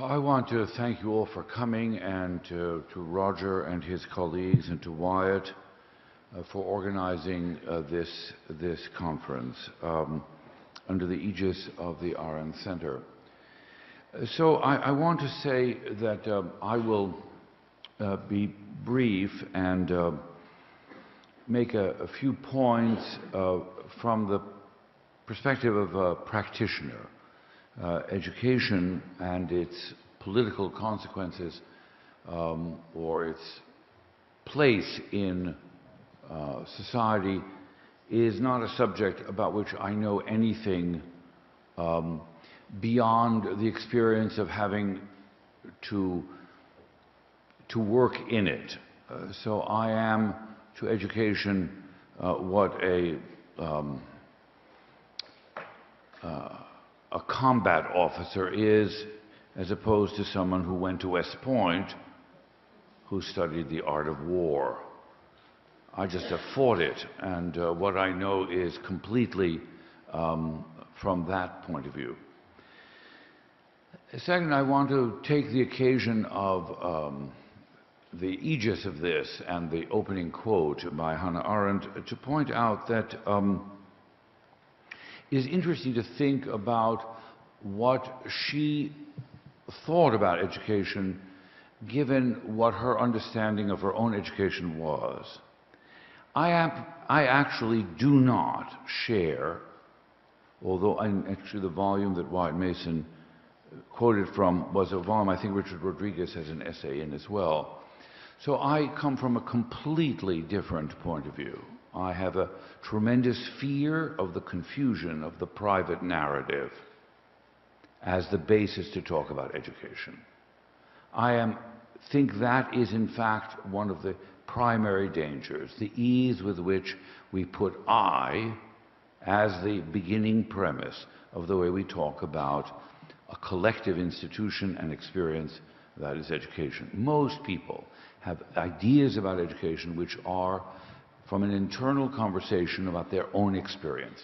I want to thank you all for coming, and to Roger and his colleagues and to Wyatt for organizing this conference under the aegis of the Arendt Center. So I want to say that I will be brief and make a few points from the perspective of a practitioner. Education and its political consequences or its place in society is not a subject about which I know anything beyond the experience of having to work in it. So I am to education what a combat officer is, as opposed to someone who went to West Point who studied the art of war. I just have fought it, and what I know is completely from that point of view. Second, I want to take the occasion of the aegis of this and the opening quote by Hannah Arendt to point out that it is interesting to think about what she thought about education given what her understanding of her own education was. I actually do not share, although actually the volume that Wyatt Mason quoted from was a volume I think Richard Rodriguez has an essay in as well. So I come from a completely different point of view. I have a tremendous fear of the confusion of the private narrative as the basis to talk about education. I think that is in fact one of the primary dangers, the ease with which we put I as the beginning premise of the way we talk about a collective institution and experience that is education. Most people have ideas about education which are from an internal conversation about their own experience.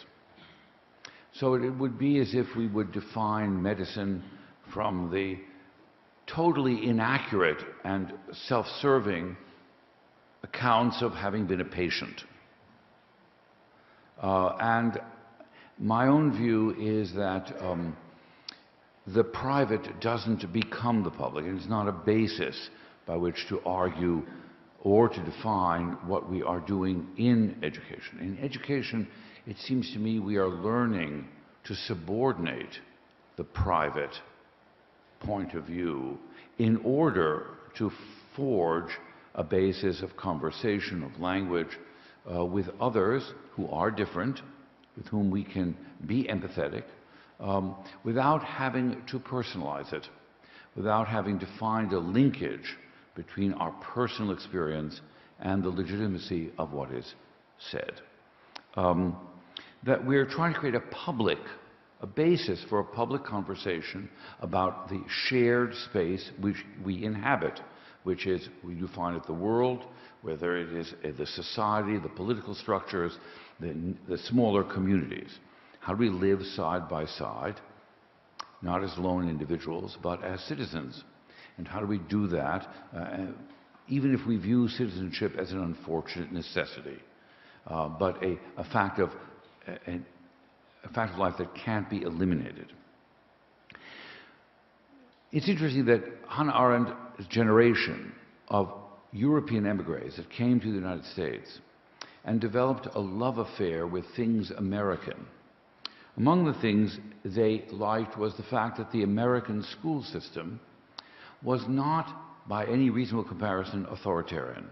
So it would be as if we would define medicine from the totally inaccurate and self-serving accounts of having been a patient. And my own view is that the private doesn't become the public, and it's not a basis by which to argue or to define what we are doing in education. In education, it seems to me we are learning to subordinate the private point of view in order to forge a basis of conversation, of language, with others who are different, with whom we can be empathetic, without having to personalize it, without having to find a linkage between our personal experience and the legitimacy of what is said. That we're trying to create a basis for a public conversation about the shared space which we inhabit, which is, we define it the world, whether it is the society, the political structures, the smaller communities. How do we live side by side, not as lone individuals, but as citizens? And how do we do that, even if we view citizenship as an unfortunate necessity, but a fact of life that can't be eliminated? It's interesting that Hannah Arendt's generation of European emigres that came to the United States and developed a love affair with things American. Among the things they liked was the fact that the American school system was not, by any reasonable comparison, authoritarian.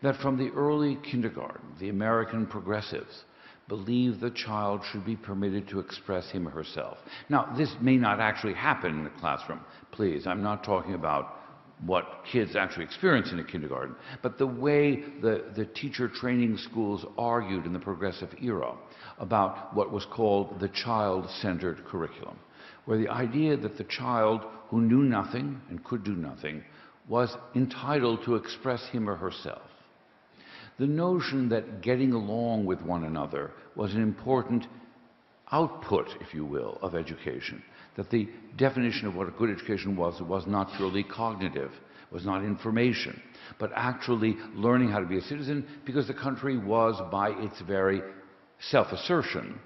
That from the early kindergarten, the American progressives believed the child should be permitted to express him or herself. Now, this may not actually happen in the classroom. Please, I'm not talking about what kids actually experience in a kindergarten, but the way the teacher training schools argued in the progressive era about what was called the child-centered curriculum, where the idea that the child who knew nothing and could do nothing was entitled to express him or herself. The notion that getting along with one another was an important output, if you will, of education. that the definition of what a good education was not purely cognitive, was not information, but actually learning how to be a citizen, because the country was, by its very self-assertion,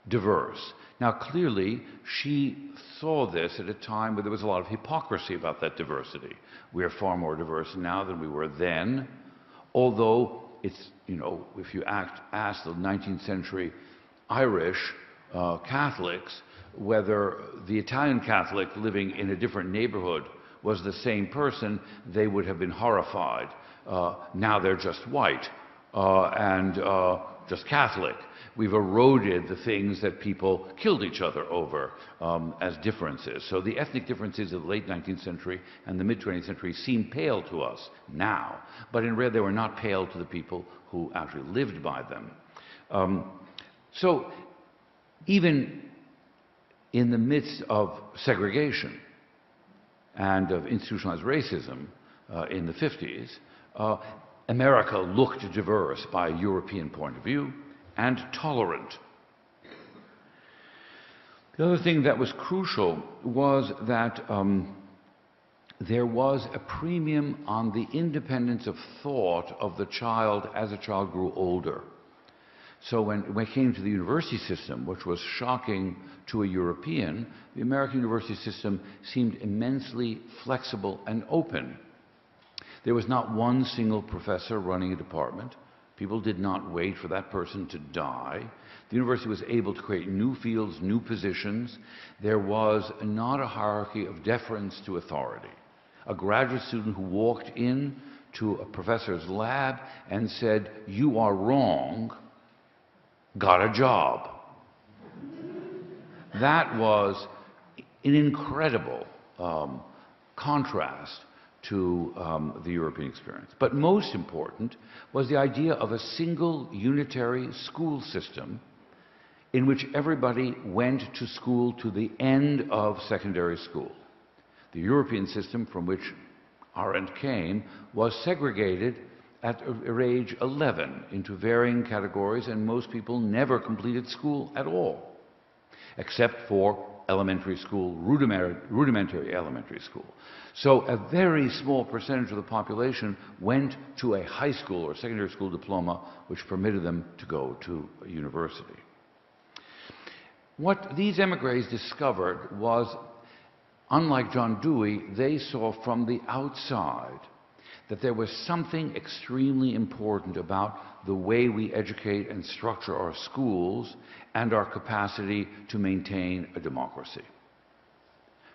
diverse. Now, clearly, she saw this at a time where there was a lot of hypocrisy about that diversity. We are far more diverse now than we were then, although it's, you know, if you ask the 19th century Irish Catholics whether the Italian Catholic living in a different neighborhood was the same person, they would have been horrified. Now they're just white and just Catholic. We've eroded the things that people killed each other over as differences. So the ethnic differences of the late 19th century and the mid-20th century seem pale to us now, but in reality they were not pale to the people who actually lived by them. So even in the midst of segregation and of institutionalized racism in the 50s, America looked diverse by a European point of view and tolerant. The other thing that was crucial was that there was a premium on the independence of thought of the child as a child grew older. So when it came to the university system, which was shocking to a European, the American university system seemed immensely flexible and open. There was not one single professor running a department. People did not wait for that person to die. The university was able to create new fields, new positions. There was not a hierarchy of deference to authority. A graduate student who walked in to a professor's lab and said, "You are wrong," got a job. That was an incredible contrast to the European experience. But most important was the idea of a single unitary school system in which everybody went to school to the end of secondary school. The European system from which Arendt came was segregated at age 11 into varying categories, and most people never completed school at all, except for elementary school, rudimentary elementary school. So a very small percentage of the population went to a high school or secondary school diploma, which permitted them to go to a university. What these émigrés discovered was, unlike John Dewey, they saw from the outside that there was something extremely important about the way we educate and structure our schools and our capacity to maintain a democracy.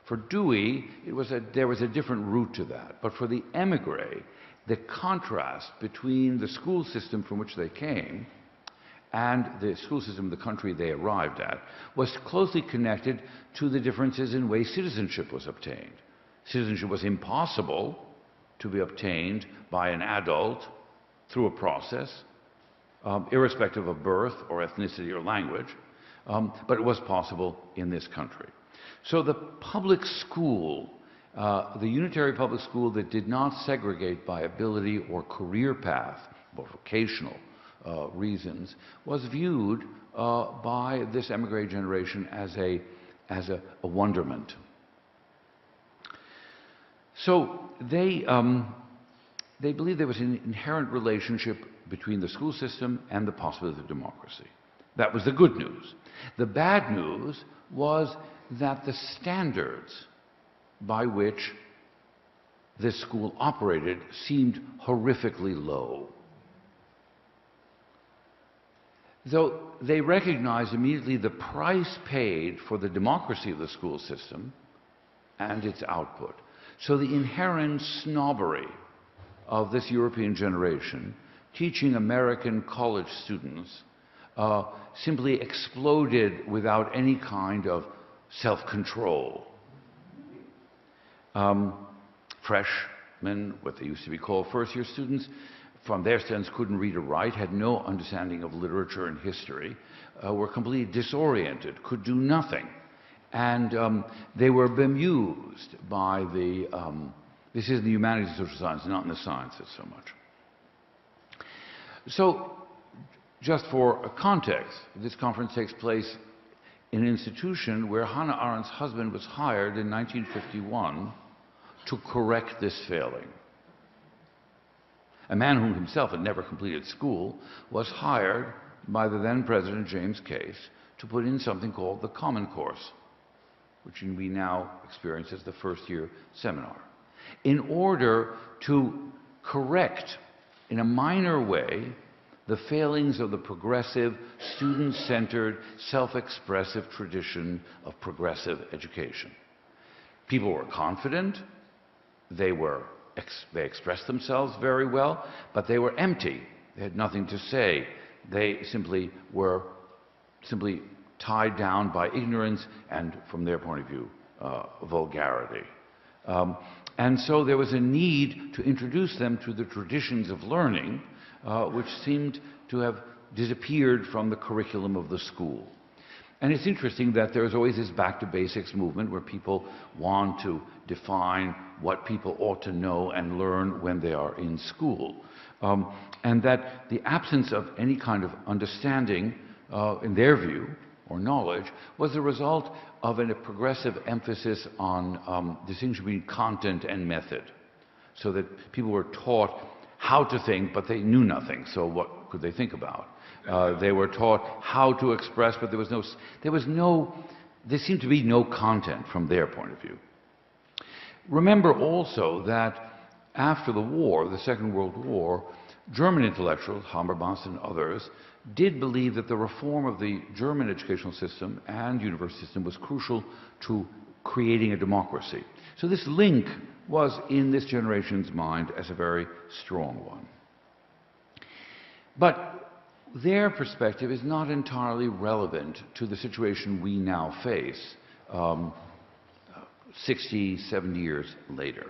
For Dewey, there was a different route to that. But for the émigré, the contrast between the school system from which they came and the school system of the country they arrived at was closely connected to the differences in way citizenship was obtained. Citizenship was impossible to be obtained by an adult through a process, irrespective of birth or ethnicity or language, but it was possible in this country. So the public school, the unitary public school that did not segregate by ability or career path or vocational reasons, was viewed by this émigré generation as a wonderment. So they believed there was an inherent relationship between the school system and the possibility of democracy. That was the good news. The bad news was that the standards by which this school operated seemed horrifically low. Though they recognized immediately the price paid for the democracy of the school system and its output. So the inherent snobbery of this European generation, teaching American college students, simply exploded without any kind of self-control. Freshmen, what they used to be called first-year students, from their stance couldn't read or write, had no understanding of literature and history, were completely disoriented, could do nothing. And they were bemused by the, this is the humanities and social sciences, not in the sciences so much. So, just for context, this conference takes place in an institution where Hannah Arendt's husband was hired in 1951 to correct this failing. A man who himself had never completed school was hired by the then President James Case to put in something called the Common Course, which we now experience as the first-year seminar, in order to correct, in a minor way, the failings of the progressive, student-centered, self-expressive tradition of progressive education. People were confident, they expressed themselves very well, but they were empty. They had nothing to say. They were simply tied down by ignorance and, from their point of view, vulgarity. And so there was a need to introduce them to the traditions of learning, which seemed to have disappeared from the curriculum of the school. And it's interesting that there's always this back to basics movement where people want to define what people ought to know and learn when they are in school. And that the absence of any kind of understanding, in their view, or knowledge, was the result of a progressive emphasis on distinction between content and method. So that people were taught how to think, but they knew nothing, so what could they think about? They were taught how to express, but there seemed to be no content from their point of view. Remember also that after the war, the Second World War, German intellectuals, Habermas and others, did believe that the reform of the German educational system and university system was crucial to creating a democracy. So this link was in this generation's mind as a very strong one. But their perspective is not entirely relevant to the situation we now face 60, 70 years later.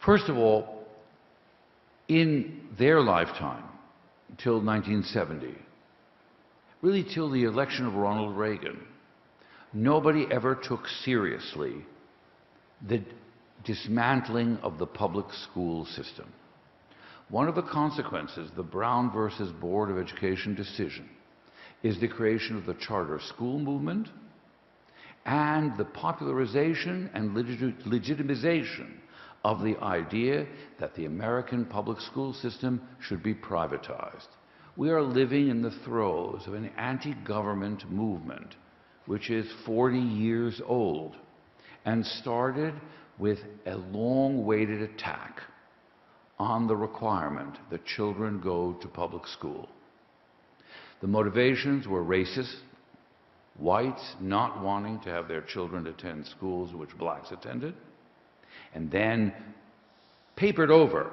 First of all, in their lifetime, till 1970, really till the election of Ronald Reagan, nobody ever took seriously the dismantling of the public school system. One of the consequences of the Brown versus Board of Education decision is the creation of the charter school movement and the popularization and legitimization of the idea that the American public school system should be privatized. We are living in the throes of an anti-government movement which is 40 years old and started with a long-awaited attack on the requirement that children go to public school. The motivations were racist, whites not wanting to have their children attend schools which blacks attended, and then papered over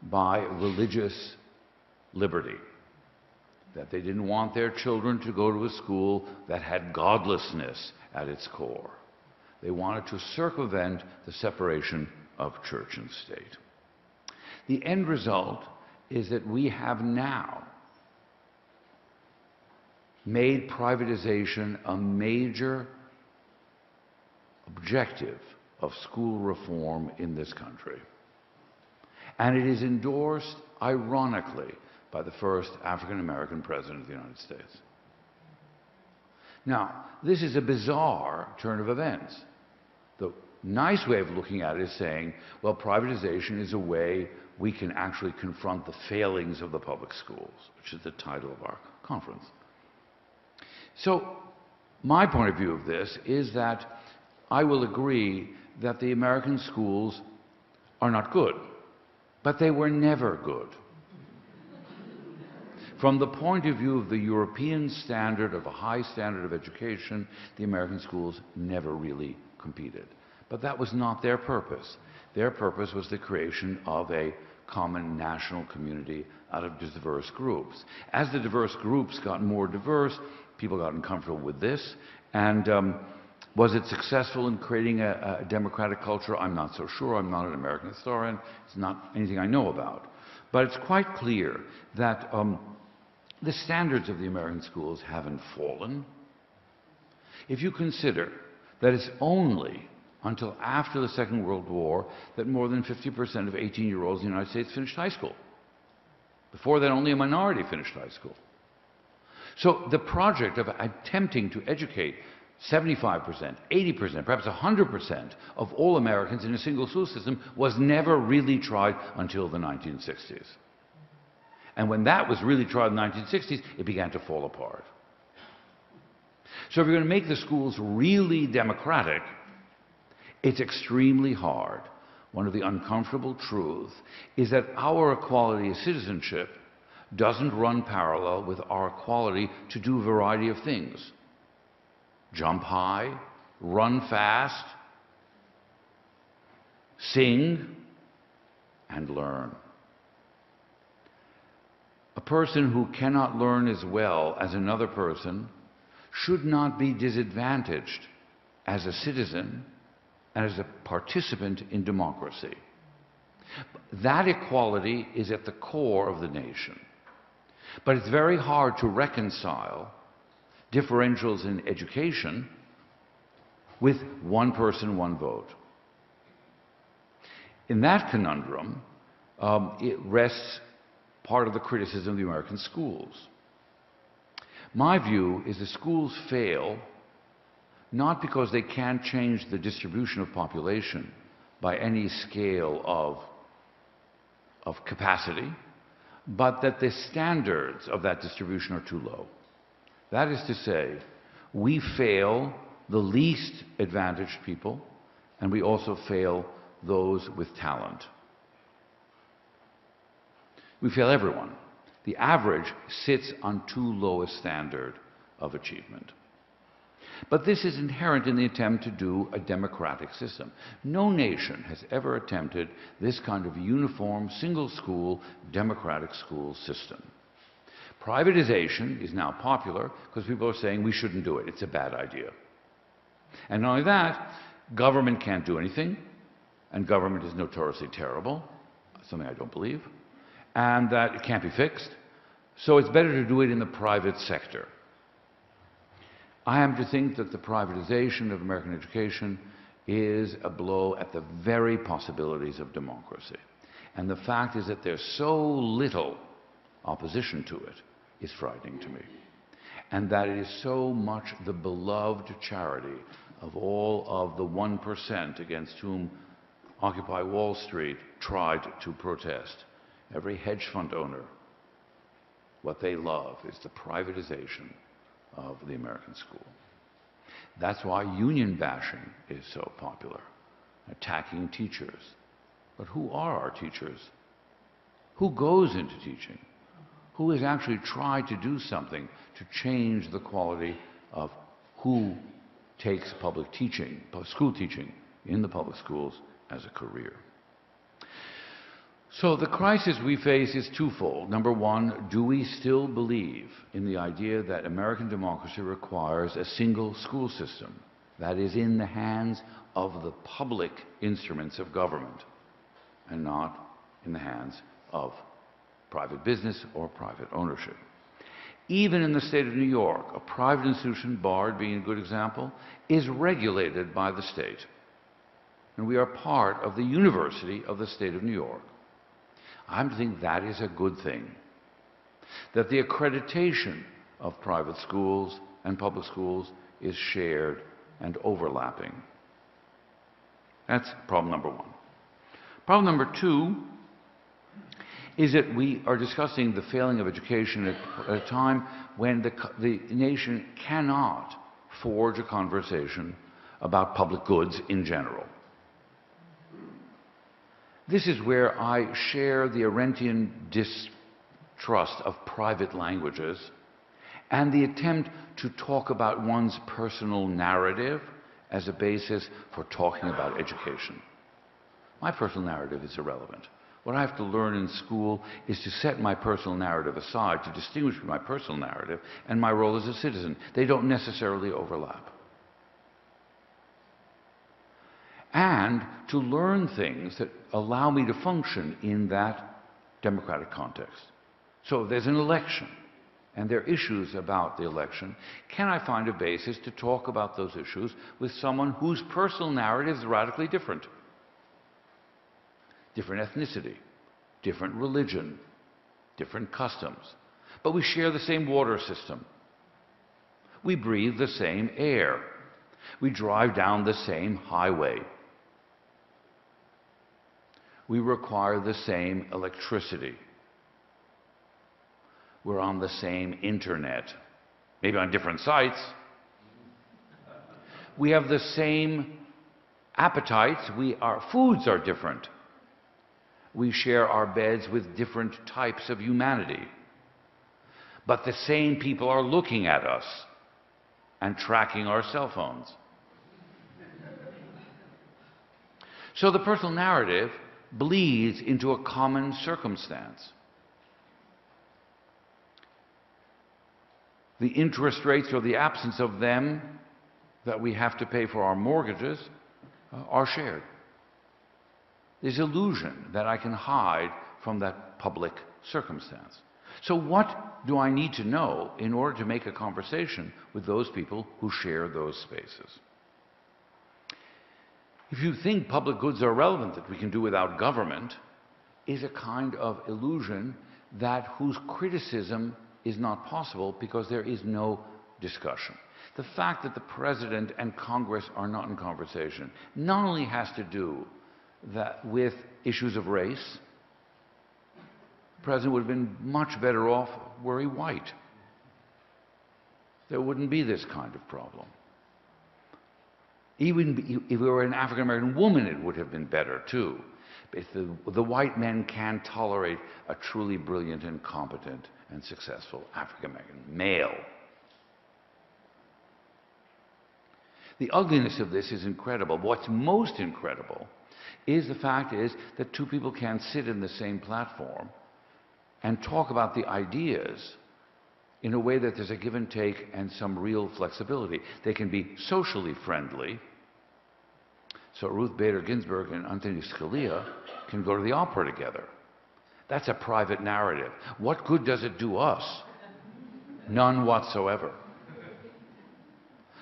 by religious liberty, that they didn't want their children to go to a school that had godlessness at its core. They wanted to circumvent the separation of church and state. The end result is that we have now made privatization a major objective of school reform in this country. And it is endorsed, ironically, by the first African-American president of the United States. Now, this is a bizarre turn of events. The nice way of looking at it is saying, well, privatization is a way we can actually confront the failings of the public schools, which is the title of our conference. So, my point of view of this is that I will agree that the American schools are not good, but they were never good. From the point of view of the European standard of a high standard of education, the American schools never really competed. But that was not their purpose. Their purpose was the creation of a common national community out of diverse groups. As the diverse groups got more diverse, people got uncomfortable with this, and was it successful in creating a democratic culture? I'm not so sure. I'm not an American historian. It's not anything I know about. But it's quite clear that the standards of the American schools haven't fallen. If you consider that it's only until after the Second World War that more than 50% of 18-year-olds in the United States finished high school. Before that, only a minority finished high school. So the project of attempting to educate 75%, 80%, perhaps 100% of all Americans in a single school system was never really tried until the 1960s. And when that was really tried in the 1960s, it began to fall apart. So if you're going to make the schools really democratic, it's extremely hard. One of the uncomfortable truths is that our equality of citizenship doesn't run parallel with our equality to do a variety of things. Jump high, run fast, sing, and learn. A person who cannot learn as well as another person should not be disadvantaged as a citizen and as a participant in democracy. That equality is at the core of the nation. But it's very hard to reconcile differentials in education with one person, one vote. In that conundrum, it rests part of the criticism of the American schools. My view is the schools fail not because they can't change the distribution of population by any scale of capacity, but that the standards of that distribution are too low. That is to say, we fail the least advantaged people, and we also fail those with talent. We fail everyone. The average sits on too low a standard of achievement. But this is inherent in the attempt to do a democratic system. No nation has ever attempted this kind of uniform, single-school, democratic school system. Privatization is now popular because people are saying we shouldn't do it. It's a bad idea. And not only that, government can't do anything, and government is notoriously terrible, something I don't believe, and that it can't be fixed. So it's better to do it in the private sector. I am to think that the privatization of American education is a blow at the very possibilities of democracy. And the fact is that there's so little opposition to it is frightening to me. And that it is so much the beloved charity of all of the 1% against whom Occupy Wall Street tried to protest. Every hedge fund owner, what they love is the privatization of the American school. That's why union bashing is so popular, attacking teachers. But who are our teachers? Who goes into teaching? Who has actually tried to do something to change the quality of who takes public teaching, school teaching in the public schools as a career? So the crisis we face is twofold. Number one, do we still believe in the idea that American democracy requires a single school system that is in the hands of the public instruments of government and not in the hands of private business or private ownership? Even in the state of New York, a private institution, Bard being a good example, is regulated by the state. And we are part of the University of the State of New York. I think that is a good thing. That the accreditation of private schools and public schools is shared and overlapping. That's problem number one. Problem number two is that we are discussing the failing of education at a time when the nation cannot forge a conversation about public goods in general. This is where I share the Arendtian distrust of private languages and the attempt to talk about one's personal narrative as a basis for talking about education. My personal narrative is irrelevant. What I have to learn in school is to set my personal narrative aside, to distinguish between my personal narrative and my role as a citizen. They don't necessarily overlap. And to learn things that allow me to function in that democratic context. So there's an election, and there are issues about the election. Can I find a basis to talk about those issues with someone whose personal narrative is radically different? Different ethnicity, different religion, different customs. But we share the same water system, We breathe the same air. We drive down the same highway. We require the same electricity. We're on the same internet, maybe on different sites. We have the same appetites. Our foods are different. We share our beds with different types of humanity. But the same people are looking at us and tracking our cell phones. So the personal narrative bleeds into a common circumstance. The interest rates or the absence of them that we have to pay for our mortgages are shared. There's illusion that I can hide from that public circumstance. So what do I need to know in order to make a conversation with those people who share those spaces? If you think public goods are relevant, that we can do without government, is a kind of illusion that whose criticism is not possible because there is no discussion. The fact that the President and Congress are not in conversation not only has to do with issues of race. The President would have been much better off were he white. There wouldn't be this kind of problem. Even if it were an African-American woman, it would have been better, too. If the white men can't tolerate a truly brilliant and competent and successful African-American male. The ugliness of this is incredible. What's most incredible is the fact that two people can sit in the same platform and talk about the ideas in a way that there's a give and take and some real flexibility. They can be socially friendly. So Ruth Bader Ginsburg and Anthony Scalia can go to the opera together. That's a private narrative. What good does it do us? None whatsoever.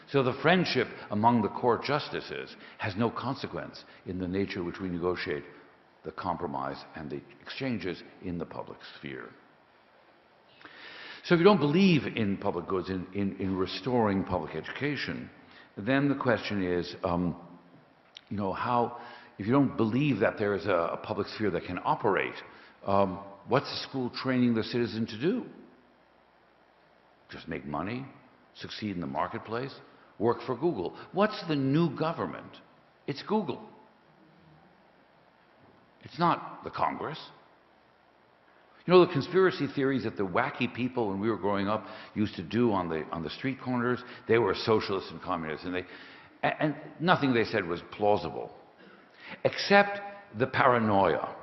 So the friendship among the court justices has no consequence in the nature in which we negotiate the compromise and the exchanges in the public sphere. So if you don't believe in public goods, in restoring public education, then the question is, if you don't believe that there is a public sphere that can operate, what's the school training the citizen to do? Just make money, succeed in the marketplace, work for Google. What's the new government? It's Google. It's not the Congress. You know, the conspiracy theories that the wacky people when we were growing up used to do on the street corners, they were socialists and communists, and nothing they said was plausible, except the paranoia.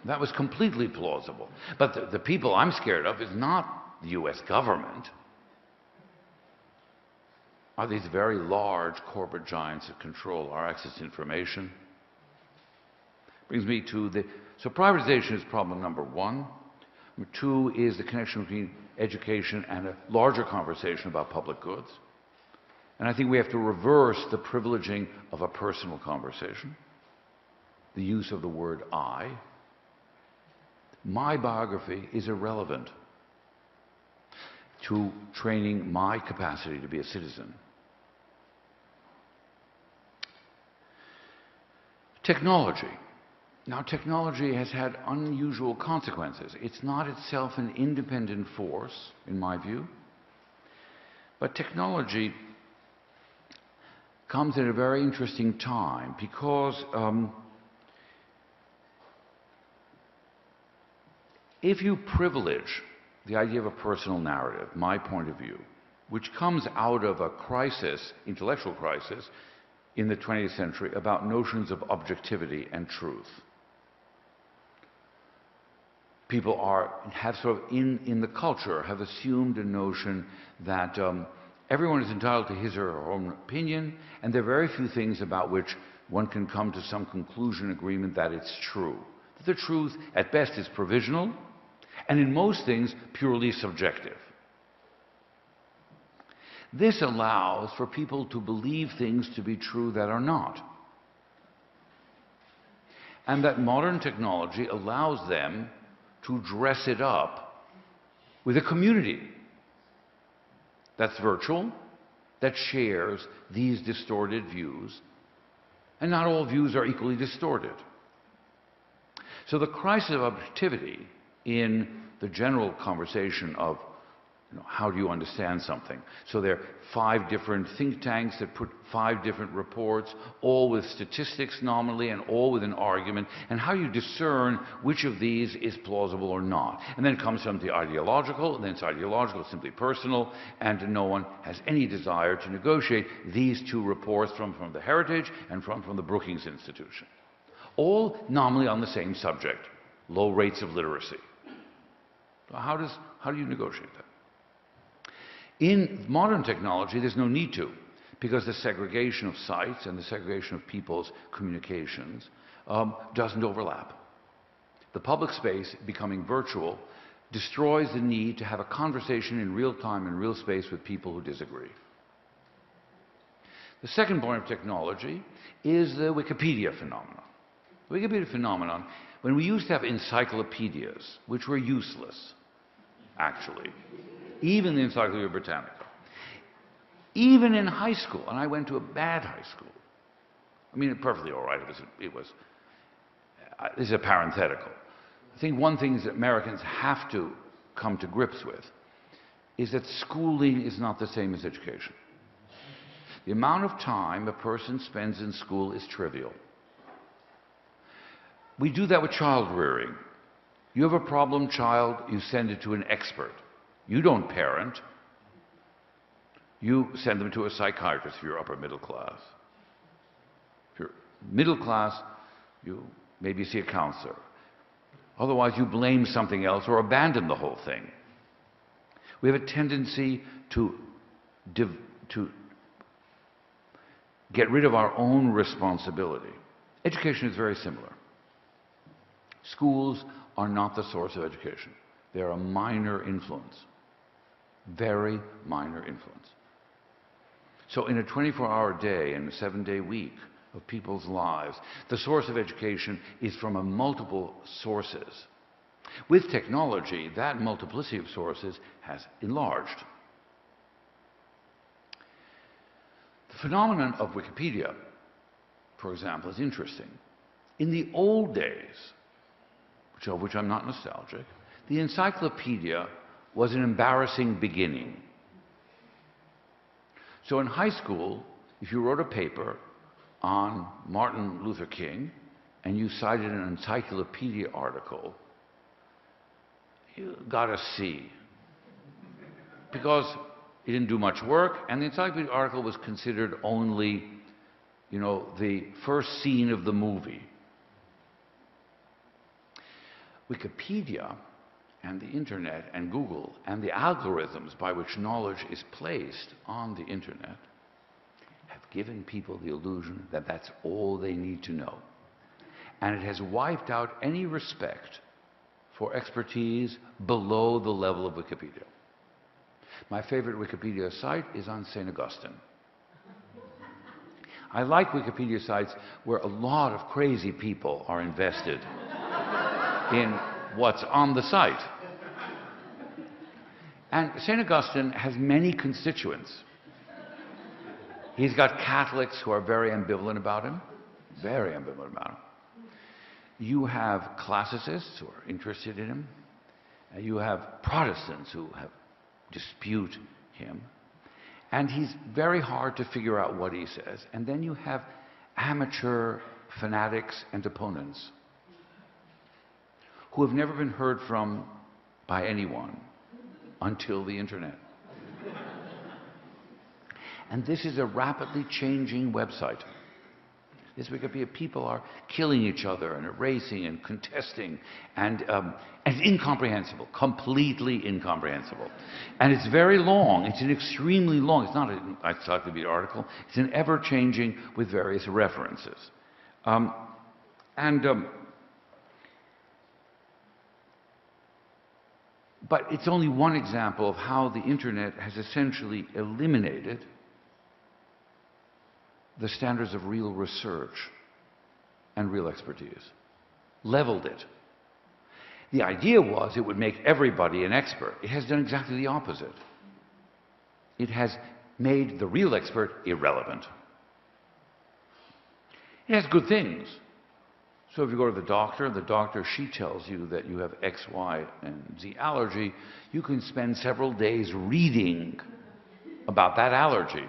That was completely plausible. But the people I'm scared of is not the U.S. government. Are these very large corporate giants that control our access to information? Brings me to so privatization is problem number one. Number two is the connection between education and a larger conversation about public goods. And I think we have to reverse the privileging of a personal conversation, the use of the word I. My biography is irrelevant to training my capacity to be a citizen. Technology. Now, technology has had unusual consequences. It's not itself an independent force, in my view, but technology comes at a very interesting time because if you privilege the idea of a personal narrative, my point of view, which comes out of a crisis, intellectual crisis, in the 20th century about notions of objectivity and truth. People have sort of in the culture have assumed a notion that everyone is entitled to his or her own opinion, and there are very few things about which one can come to some conclusion, agreement that it's true. That the truth, at best, is provisional, and in most things, purely subjective. This allows for people to believe things to be true that are not. And that modern technology allows them to dress it up with a community. that's virtual, that shares these distorted views, and not all views are equally distorted. So the crisis of objectivity in the general conversation of how do you understand something? So there are 5 different think tanks that put 5 different reports, all with statistics nominally and all with an argument, and how you discern which of these is plausible or not. And then it comes from the ideological, and then it's ideological, it's simply personal, and no one has any desire to negotiate these 2 reports from the Heritage and from the Brookings Institution. All nominally on the same subject, low rates of literacy. So how do you negotiate that? In modern technology, there's no need to, because the segregation of sites and the segregation of people's communications doesn't overlap. The public space becoming virtual destroys the need to have a conversation in real time and real space with people who disagree. The second point of technology is the Wikipedia phenomenon. The Wikipedia phenomenon, when we used to have encyclopedias, which were useless, actually, even the Encyclopedia Britannica, even in high school, and I went to a bad high school. I mean, perfectly all right. This is a parenthetical. I think one thing that Americans have to come to grips with is that schooling is not the same as education. The amount of time a person spends in school is trivial. We do that with child rearing. You have a problem child, you send it to an expert. You don't parent. You send them to a psychiatrist if you're upper middle class. If you're middle class, you maybe see a counselor. Otherwise, you blame something else or abandon the whole thing. We have a tendency to get rid of our own responsibility. Education is very similar. Schools are not the source of education. They're a minor influence. Very minor influence. So in a 24-hour day and a 7-day week of people's lives, the source of education is from multiple sources. With technology, that multiplicity of sources has enlarged. The phenomenon of Wikipedia, for example, is interesting. In the old days, of which I'm not nostalgic, the encyclopedia was an embarrassing beginning. So in high school, if you wrote a paper on Martin Luther King and you cited an encyclopedia article, you got a C. Because it didn't do much work, and the encyclopedia article was considered only, the first scene of the movie. Wikipedia and the internet and Google and the algorithms by which knowledge is placed on the internet have given people the illusion that that's all they need to know. And it has wiped out any respect for expertise below the level of Wikipedia. My favorite Wikipedia site is on St. Augustine. I like Wikipedia sites where a lot of crazy people are invested in what's on the site. And St. Augustine has many constituents. He's got Catholics who are very ambivalent about him, very ambivalent about him. You have classicists who are interested in him. And you have Protestants who dispute him. And he's very hard to figure out what he says. And then you have amateur fanatics and opponents who have never been heard from by anyone until the internet. And this is a rapidly changing website. This Wikipedia, people are killing each other and erasing and contesting, and it's incomprehensible, completely incomprehensible. And it's very long. It's an extremely long. It's not an encyclopedia article. It's an ever-changing with various references. But it's only one example of how the internet has essentially eliminated the standards of real research and real expertise, leveled it. The idea was it would make everybody an expert. It has done exactly the opposite. it has made the real expert irrelevant. It has good things. So if you go to the doctor, she tells you that you have X, Y, and Z allergy. You can spend several days reading about that allergy.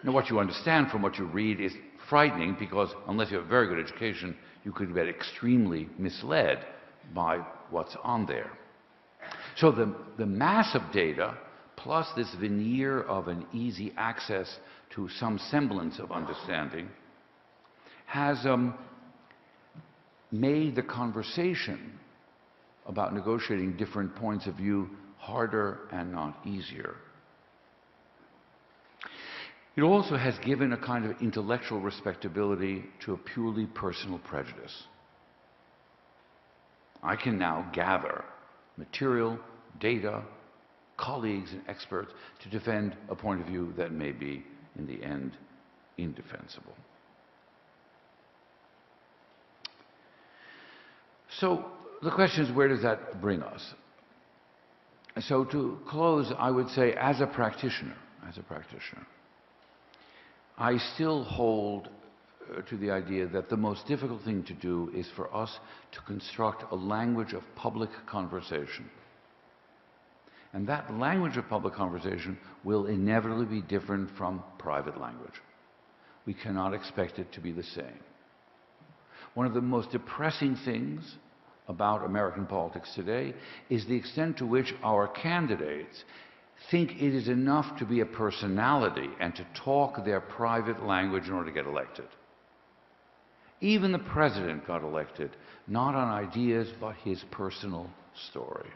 Now, what you understand from what you read is frightening because unless you have a very good education, you could get extremely misled by what's on there. So the mass of data, plus this veneer of an easy access to some semblance of understanding, has made the conversation about negotiating different points of view harder and not easier. It also has given a kind of intellectual respectability to a purely personal prejudice. I can now gather material, data, colleagues and experts to defend a point of view that may be, in the end, indefensible. So the question is, where does that bring us? So to close, I would say, as a practitioner, I still hold to the idea that the most difficult thing to do is for us to construct a language of public conversation. And that language of public conversation will inevitably be different from private language. We cannot expect it to be the same. One of the most depressing things about American politics today is the extent to which our candidates think it is enough to be a personality and to talk their private language in order to get elected. Even the president got elected, not on ideas, but his personal story.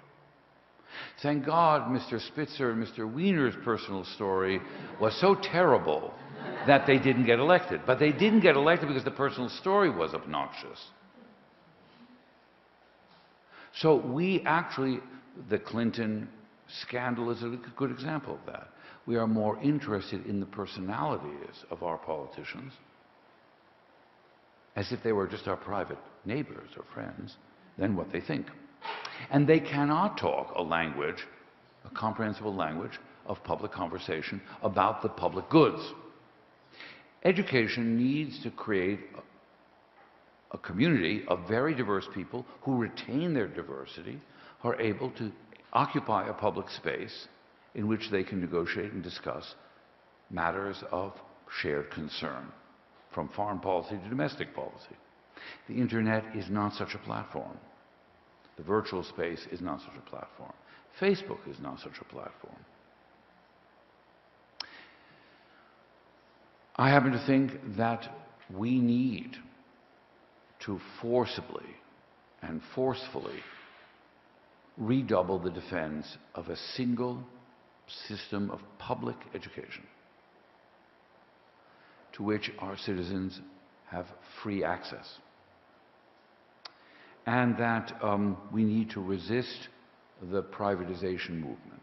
Thank God Mr. Spitzer and Mr. Wiener's personal story was so terrible that they didn't get elected. But they didn't get elected because the personal story was obnoxious. So we actually, the Clinton scandal is a good example of that. We are more interested in the personalities of our politicians, as if they were just our private neighbors or friends, than what they think. And they cannot talk a language, a comprehensible language of public conversation about the public goods. Education needs to create a community of very diverse people who retain their diversity, who are able to occupy a public space in which they can negotiate and discuss matters of shared concern, from foreign policy to domestic policy. The internet is not such a platform. The virtual space is not such a platform. Facebook is not such a platform. I happen to think that we need to forcibly and forcefully redouble the defense of a single system of public education to which our citizens have free access. And that we need to resist the privatization movement.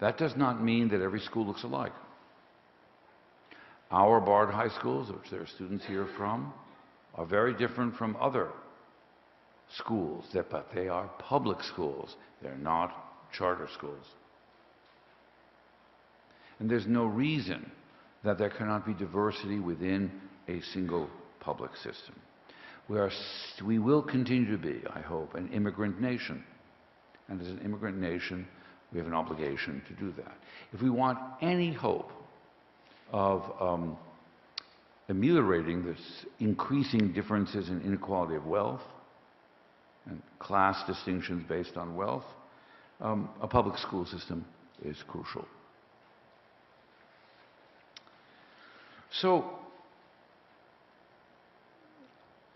That does not mean that every school looks alike. Our Bard high schools, which there are students here from, are very different from other schools, but they are public schools. They're not charter schools. And there's no reason that there cannot be diversity within a single public system. We will continue to be, I hope, an immigrant nation. And as an immigrant nation, we have an obligation to do that. If we want any hope of ameliorating this increasing differences in inequality of wealth and class distinctions based on wealth, a public school system is crucial. So,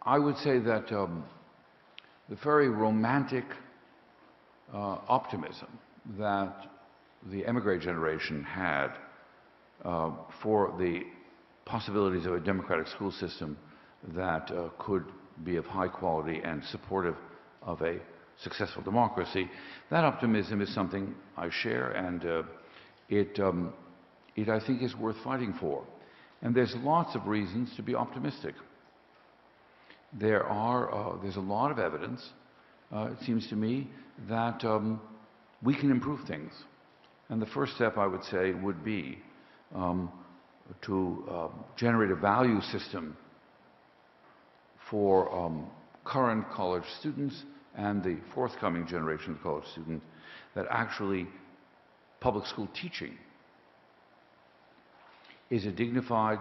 I would say that the very romantic optimism that the emigre generation had for the possibilities of a democratic school system that could be of high quality and supportive of a successful democracy, that optimism is something I share, and it I think is worth fighting for. And there's lots of reasons to be optimistic. There's a lot of evidence, it seems to me, that we can improve things. And the first step, I would say, would be to generate a value system for current college students and the forthcoming generation of college students that actually public school teaching is a dignified,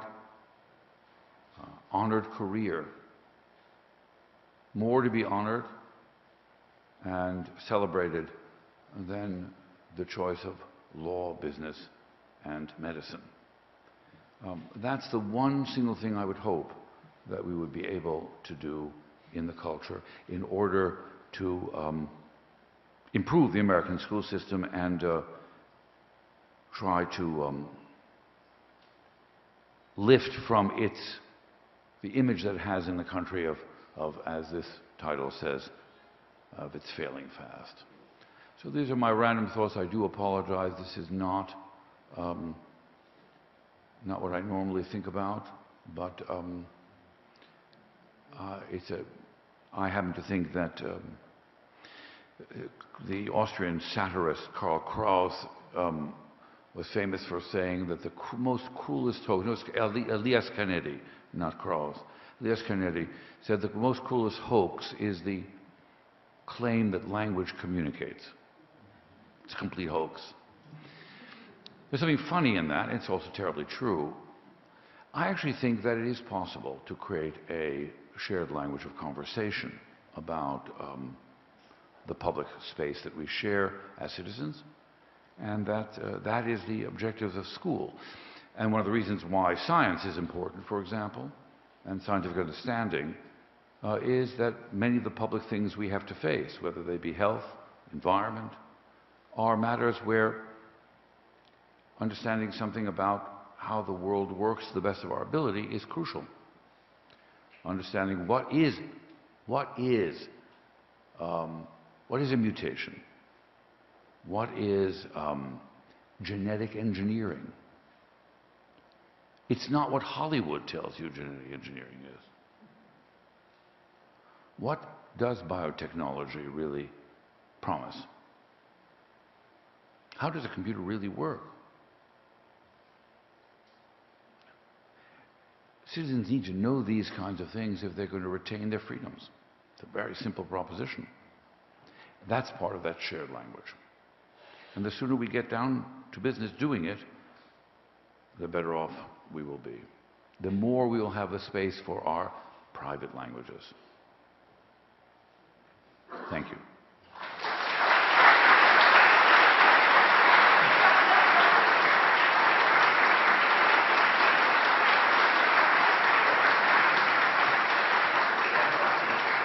honored career, more to be honored and celebrated than the choice of law, business, and medicine. That's the one single thing I would hope that we would be able to do in the culture in order to improve the American school system and try to lift from the image that it has in the country of, as this title says, of its failing fast. So these are my random thoughts. I do apologize. This is not what I normally think about, but I happen to think that the Austrian satirist Karl Kraus was famous for saying that the most cruelest hoax, no, Elias Canetti, not Kraus, Elias Canetti said the most cruelest hoax is the claim that language communicates. It's a complete hoax. There's something funny in that. It's also terribly true. I actually think that it is possible to create a shared language of conversation about the public space that we share as citizens, and that is the objective of school. And one of the reasons why science is important, for example, and scientific understanding, is that many of the public things we have to face, whether they be health, environment, are matters where understanding something about how the world works to the best of our ability is crucial. Understanding what is a mutation? What is genetic engineering? It's not what Hollywood tells you genetic engineering is. What does biotechnology really promise? How does a computer really work? Citizens need to know these kinds of things if they're going to retain their freedoms. It's a very simple proposition. That's part of that shared language. And the sooner we get down to business doing it, the better off we will be. The more we will have the space for our private languages. Thank you.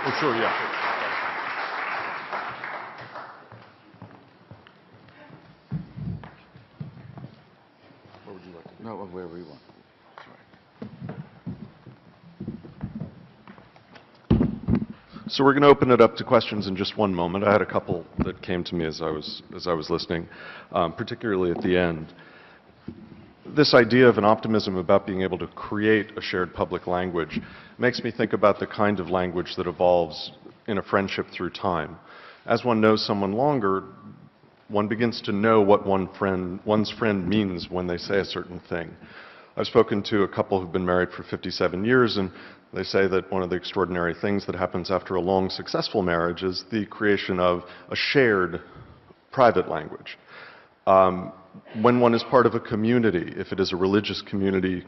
Oh, sure, yeah. Where would you like to go? No, wherever you want. Sorry. So we're going to open it up to questions in just one moment. I had a couple that came to me as I was listening, particularly at the end. This idea of an optimism about being able to create a shared public language makes me think about the kind of language that evolves in a friendship through time. As one knows someone longer, one begins to know what one's friend means when they say a certain thing. I've spoken to a couple who've been married for 57 years, and they say that one of the extraordinary things that happens after a long, successful marriage is the creation of a shared private language. When one is part of a community, if it is a religious community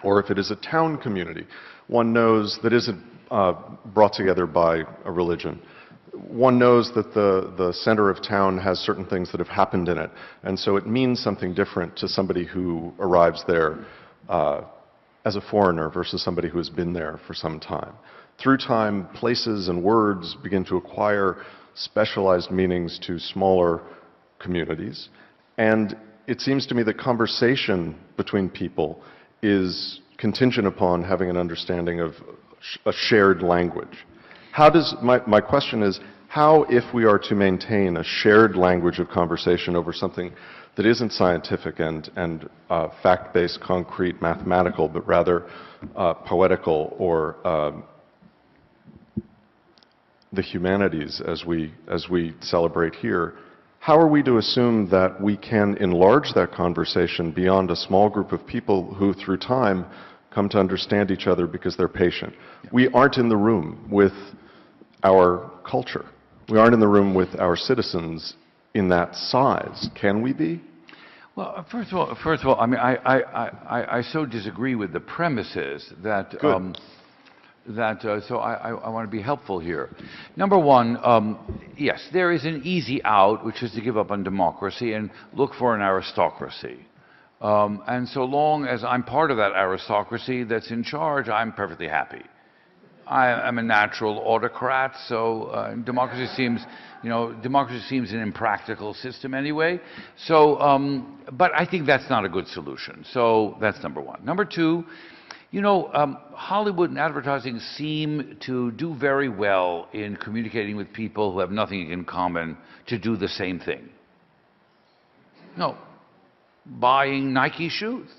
or if it is a town community, one knows that isn't brought together by a religion. One knows that the center of town has certain things that have happened in it, and so it means something different to somebody who arrives there as a foreigner versus somebody who has been there for some time. Through time, places and words begin to acquire specialized meanings to smaller communities. And it seems to me that conversation between people is contingent upon having an understanding of a shared language. My question is, how, if we are to maintain a shared language of conversation over something that isn't scientific and fact-based, concrete, mathematical, but rather poetical or the humanities as we celebrate here, how are we to assume that we can enlarge that conversation beyond a small group of people who, through time, come to understand each other because they're patient? We aren't in the room with our culture. We aren't in the room with our citizens in that size. Can we be? Well, first of all, I mean, I so disagree with the premises that so I want to be helpful here. Number one, yes, there is an easy out, which is to give up on democracy and look for an aristocracy. And so long as I'm part of that aristocracy that's in charge, I'm perfectly happy. I'm a natural autocrat, so democracy seems an impractical system anyway. So, but I think that's not a good solution. So that's number one. Number two, Hollywood and advertising seem to do very well in communicating with people who have nothing in common to do the same thing. No, buying Nike shoes.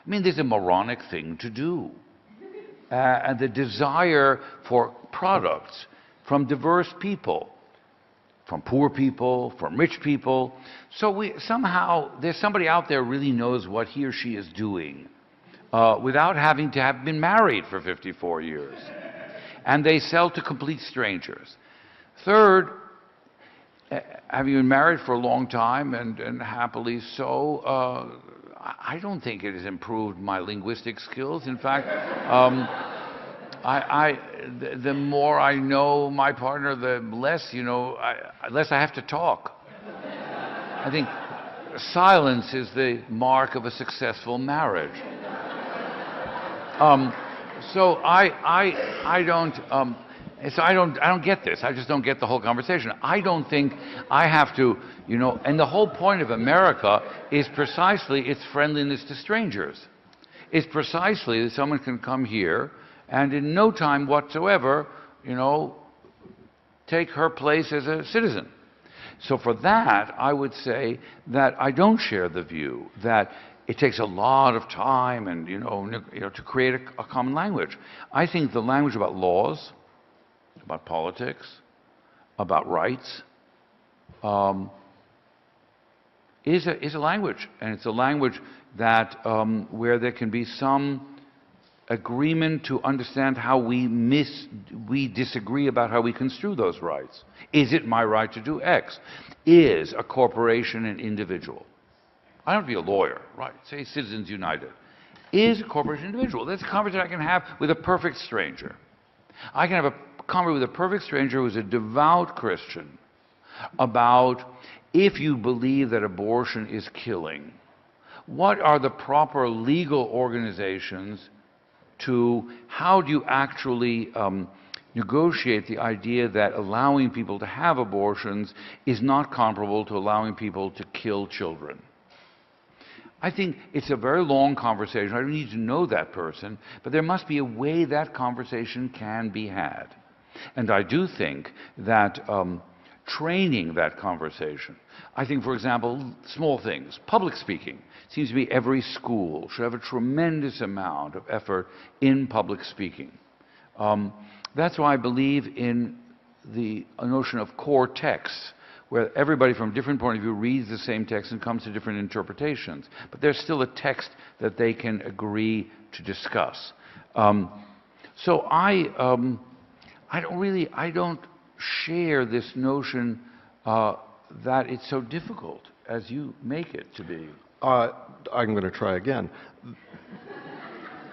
I mean, there's a moronic thing to do. And the desire for products from diverse people, from poor people, from rich people. So somehow there's somebody out there who really knows what he or she is doing without having to have been married for 54 years. And they sell to complete strangers. Third, having been married for a long time and happily so, I don't think it has improved my linguistic skills. In fact, the more I know my partner, the less, less I have to talk. I think silence is the mark of a successful marriage. So I don't get this. I just don't get the whole conversation. I don't think I have to, and the whole point of America is precisely its friendliness to strangers. It's precisely that someone can come here and in no time whatsoever, take her place as a citizen. So for that, I would say that I don't share the view that it takes a lot of time and, to create a common language. I think the language about laws, about politics, about rights, is a language, and it's a language that where there can be some agreement to understand how we disagree about how we construe those rights. Is it my right to do X? Is a corporation an individual? I don't have to be a lawyer, right? Say Citizens United. Is a corporation an individual? That's a conversation I can have with a perfect stranger. I can have a conversation with a perfect stranger who's a devout Christian about if you believe that abortion is killing, what are the proper legal organizations to how do you actually negotiate the idea that allowing people to have abortions is not comparable to allowing people to kill children. I think it's a very long conversation. I don't need to know that person, but there must be a way that conversation can be had. And I do think that training that conversation, I think, for example, small things, public speaking, seems to be every school should have a tremendous amount of effort in public speaking. That's why I believe in the notion of core texts, where everybody from a different point of view reads the same text and comes to different interpretations. But there's still a text that they can agree to discuss. So I don't share this notion that it's so difficult as you make it to be. I'm going to try again.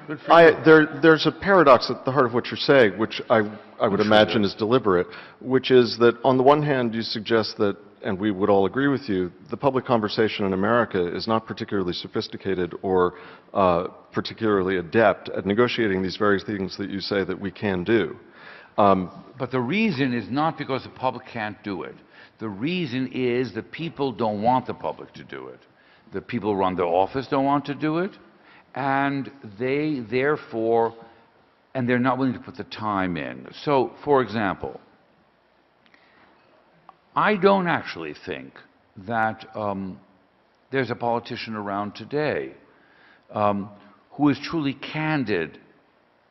There's a paradox at the heart of what you're saying, which I would imagine is deliberate, which is that on the one hand you suggest that, and we would all agree with you, the public conversation in America is not particularly sophisticated or particularly adept at negotiating these various things that you say that we can do. But the reason is not because the public can't do it. The reason is the people don't want the public to do it. The people who run the office don't want to do it, and they therefore, and they're not willing to put the time in. So, for example, I don't actually think that there's a politician around today who is truly candid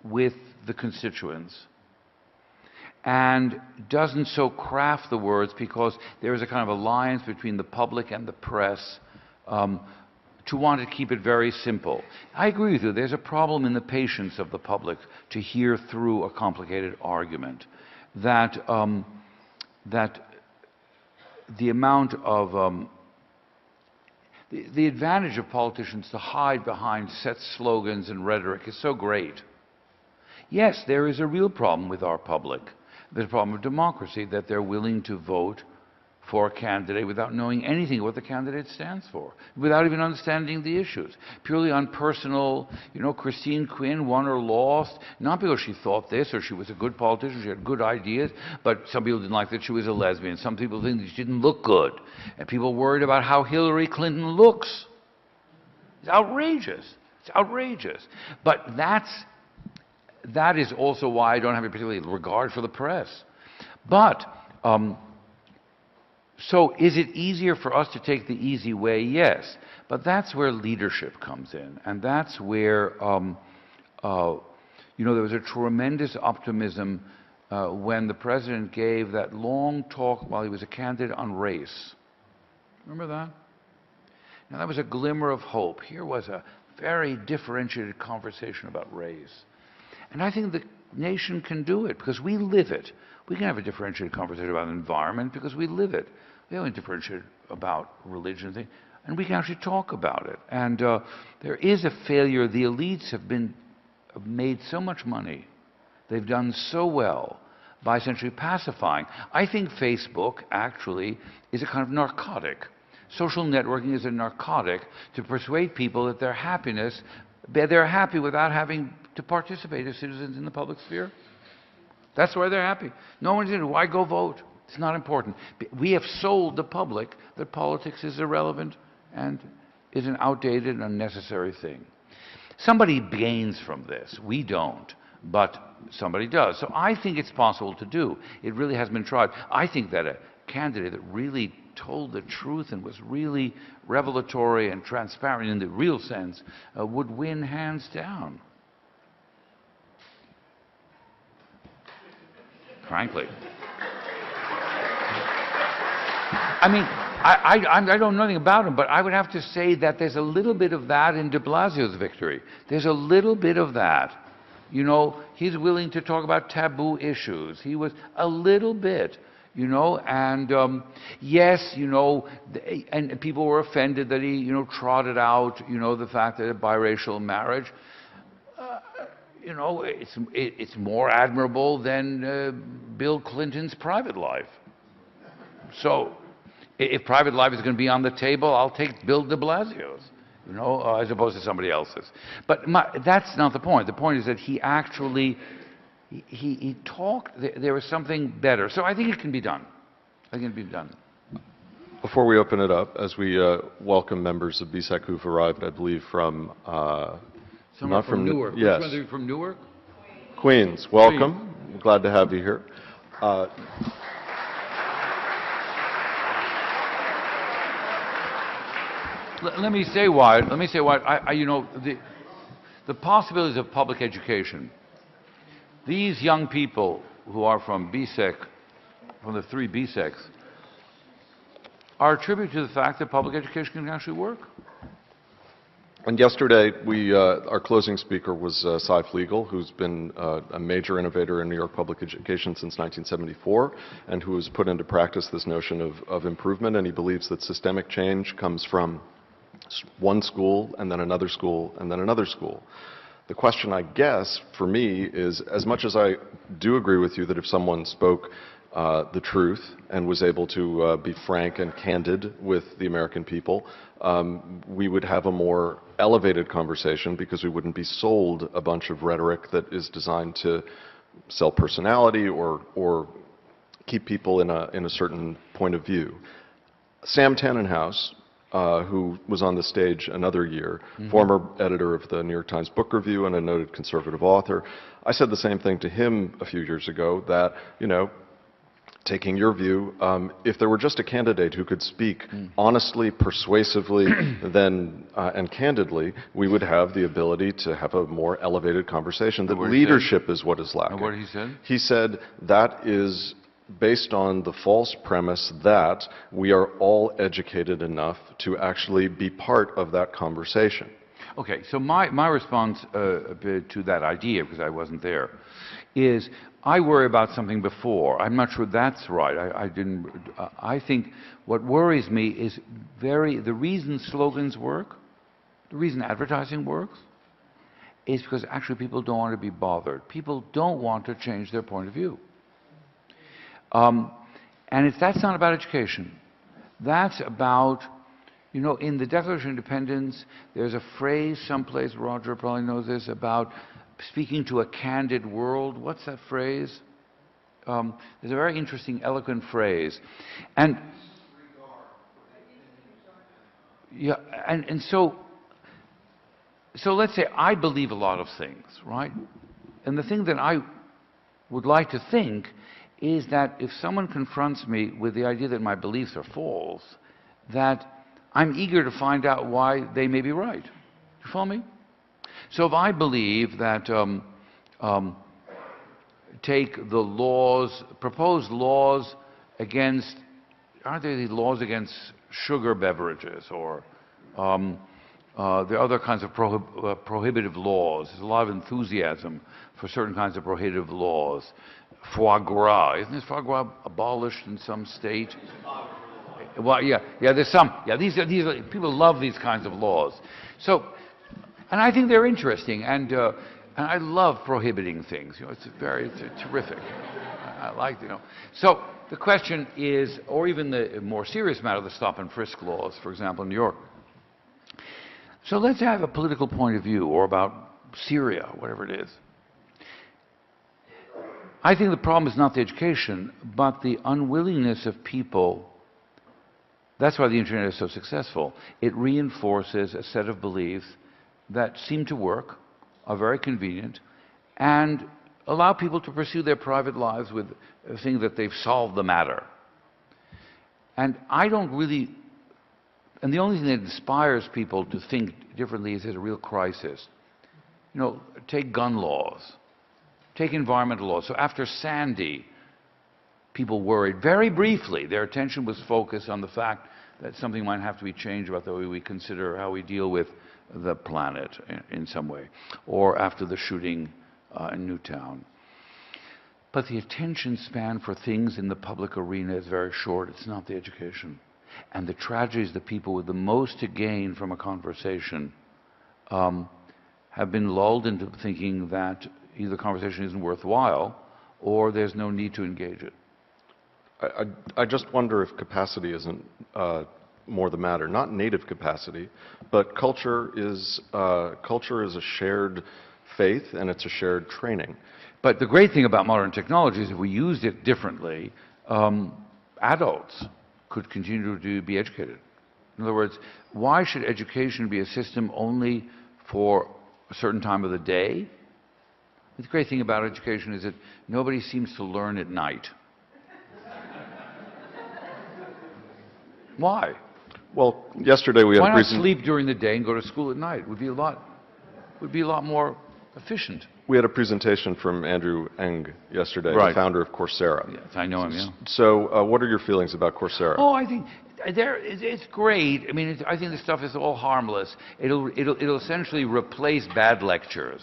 with the constituents and doesn't so craft the words because there is a kind of alliance between the public and the press to want to keep it very simple. I agree with you. There's a problem in the patience of the public to hear through a complicated argument. That the amount of the advantage of politicians to hide behind set slogans and rhetoric is so great. Yes, there is a real problem with our public. There's a problem of democracy, that they're willing to vote for a candidate without knowing anything what the candidate stands for, without even understanding the issues. Purely on personal, Christine Quinn won or lost, not because she thought this or she was a good politician, she had good ideas, but some people didn't like that she was a lesbian. Some people think that she didn't look good. And people worried about how Hillary Clinton looks. It's outrageous. It's outrageous. But that is also why I don't have a particular regard for the press. But so is it easier for us to take the easy way? Yes. But that's where leadership comes in. And that's where, there was a tremendous optimism when the president gave that long talk while he was a candidate on race. Remember that? Now, that was a glimmer of hope. Here was a very differentiated conversation about race. And I think the nation can do it because we live it. We can have a differentiated conversation about the environment because we live it. We haven't differentiated about religion, and we can actually talk about it. And there is a failure. The elites have made so much money. They've done so well by essentially pacifying. I think Facebook actually is a kind of narcotic. Social networking is a narcotic to persuade people that they're happy without having to participate as citizens in the public sphere. That's why they're happy. No one's in it. Why go vote? It's not important. We have sold the public that politics is irrelevant and is an outdated and unnecessary thing. Somebody gains from this. We don't, but somebody does. So I think it's possible to do. It really has been tried. I think that a candidate that really told the truth and was really revelatory and transparent in the real sense would win hands down. Frankly. I mean, I don't know anything about him, but I would have to say that there's a little bit of that in de Blasio's victory. There's a little bit of that. He's willing to talk about taboo issues. He was a little bit, and yes, and people were offended that he, trotted out, the fact that a biracial marriage, it's more admirable than Bill Clinton's private life. So, if private life is going to be on the table, I'll take Bill de Blasio's, as opposed to somebody else's. But that's not the point. The point is that he actually, he talked, there was something better. So I think it can be done. I think it can be done. Before we open it up, as we welcome members of BSEC who've arrived, I believe, from... Not from Newark. Yes. Which one are you from Newark? Queens. Welcome. I'm glad to have you here. Let me say why. The possibilities of public education. These young people who are from BSEC, from the 3 BSECs, are attributed to the fact that public education can actually work. And yesterday, our closing speaker was Saif Legal, who's been a major innovator in New York public education since 1974, and who has put into practice this notion of improvement. And he believes that systemic change comes from one school, and then another school, and then another school. The question, I guess, for me is, as much as I do agree with you that if someone spoke the truth and was able to be frank and candid with the American people, we would have a more elevated conversation because we wouldn't be sold a bunch of rhetoric that is designed to sell personality or keep people in a certain point of view. Sam Tannenhouse, who was on the stage another year, former editor of the New York Times Book Review and a noted conservative author, I said the same thing to him a few years ago, that, taking your view, if there were just a candidate who could speak honestly, persuasively, then and candidly, we would have the ability to have a more elevated conversation. That leadership is what is lacking. And what did he say? He said that is based on the false premise that we are all educated enough to actually be part of that conversation. Okay, so my response to that idea, because I wasn't there, is I worry about something before. I'm not sure that's right. I think what worries me is the reason slogans work, the reason advertising works, is because actually people don't want to be bothered. People don't want to change their point of view. And that's not about education. That's about, you know, in the Declaration of Independence, there's a phrase someplace, Roger probably knows this, about speaking to a candid world. What's that phrase? There's a very interesting, eloquent phrase. And yeah, and so let's say I believe a lot of things, right? And the thing that I would like to think is that if someone confronts me with the idea that my beliefs are false, that I'm eager to find out why they may be right. You follow me? So if I believe that, take the laws, proposed laws against, aren't there these laws against sugar beverages, or there are other kinds of prohibitive laws. There's a lot of enthusiasm for certain kinds of prohibitive laws. Foie gras, isn't this foie gras abolished in some state? Well, yeah, there's some. Yeah, these are people love these kinds of laws. So, and I think they're interesting, and I love prohibiting things. You know, it's terrific. I like, you know. So the question is, or even the more serious matter, the stop and frisk laws, for example, in New York. So let's have a political point of view, or about Syria, whatever it is. I think the problem is not the education, but the unwillingness of people. That's why the internet is so successful. It reinforces a set of beliefs that seem to work, are very convenient, and allow people to pursue their private lives with a thing that they've solved the matter. And I don't really, and the only thing that inspires people to think differently is there's a real crisis. You know, take gun laws, take environmental laws. So after Sandy, people worried very briefly. Their attention was focused on the fact that something might have to be changed about the way we consider how we deal with the planet in some way, or after the shooting in Newtown. But the attention span for things in the public arena is very short. It's not the education. And the tragedy is the people with the most to gain from a conversation have been lulled into thinking that either the conversation isn't worthwhile or there's no need to engage it. I just wonder if capacity isn't more the matter. Not native capacity, but culture is a shared faith, and it's a shared training. But the great thing about modern technology is if we used it differently, adults could continue to be educated. In other words, why should education be a system only for a certain time of the day? The great thing about education is that nobody seems to learn at night. Why? Well, yesterday we had Why not sleep during the day and go to school at night? It would be a lot more efficient. We had a presentation from Andrew Ng yesterday, right, the founder of Coursera. Yes, I know him, yeah. So what are your feelings about Coursera? Oh, I think it's great. I mean, I think this stuff is all harmless. It'll essentially replace bad lectures.